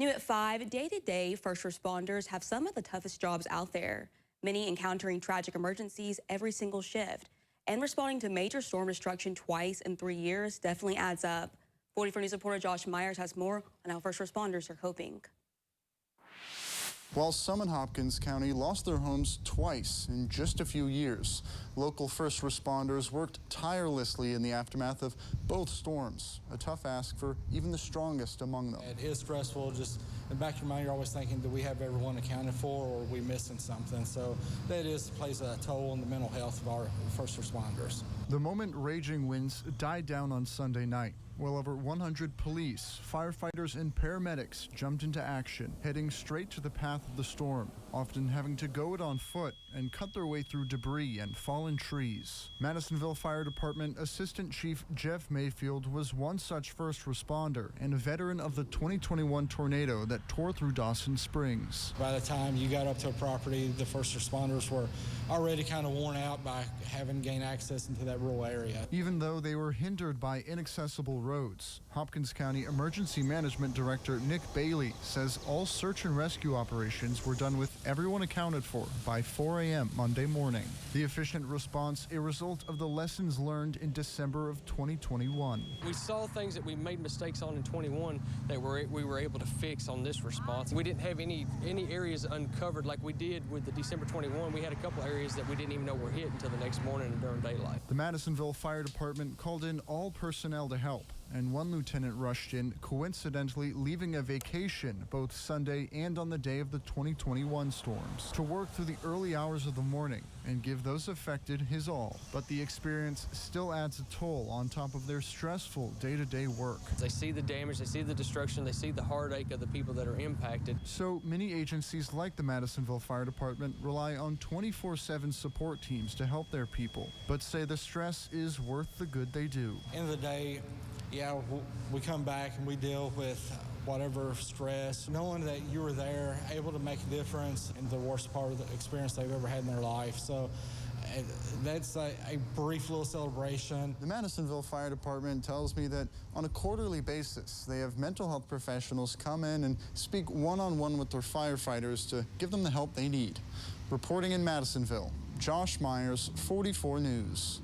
New at 5, day-to-day first responders have some of the toughest jobs out there, many encountering tragic emergencies every single shift. And responding to major storm destruction twice in 3 years definitely adds up. 44 News reporter Josh Myers has more on how first responders are coping. While some in Hopkins County lost their homes twice in just a few years, local first responders worked tirelessly in the aftermath of both storms. A tough ask for even the strongest among them. It is stressful. Just in the back of your mind, you're always thinking, do we have everyone accounted for, or are we missing something? So that plays a toll on the mental health of our first responders. The moment raging winds died down on Sunday night. Well over 100 police, firefighters, and paramedics jumped into action, heading straight to the path of the storm, often having to go it on foot and cut their way through debris and fallen trees. Madisonville Fire Department Assistant Chief Jeff Mayfield was one such first responder and a veteran of the 2021 tornado that tore through Dawson Springs. By the time you got up to a property, the first responders were already kind of worn out by having gained access into that rural area. Even though they were hindered by inaccessible roads, Hopkins County Emergency Management Director Nick Bailey says all search and rescue operations were done with everyone accounted for by 4 a.m. Monday morning. The efficient response a result of the lessons learned in December of 2021. We saw things that we made mistakes on in 21 that we were able to fix on this response. We didn't have any areas uncovered like we did with the December 21. We had a couple areas that we didn't even know were hit until the next morning and during daylight. The Madisonville Fire Department called in all personnel to help, and one lieutenant rushed in, coincidentally leaving a vacation both Sunday and on the day of the 2021 storms, to work through the early hours of the morning and give those affected his all. But the experience still adds a toll on top of their stressful day-to-day work. They see the damage, they see the destruction, they see the heartache of the people that are impacted. So many agencies like the Madisonville Fire Department rely on 24/7 support teams to help their people, but say the stress is worth the good they do. End of the day, yeah, we come back and we deal with whatever stress, knowing that you were there, able to make a difference in the worst part of the experience they've ever had in their life. So that's a brief little celebration. The Madisonville Fire Department tells me that on a quarterly basis, they have mental health professionals come in and speak one-on-one with their firefighters to give them the help they need. Reporting in Madisonville, Josh Myers, 44 News.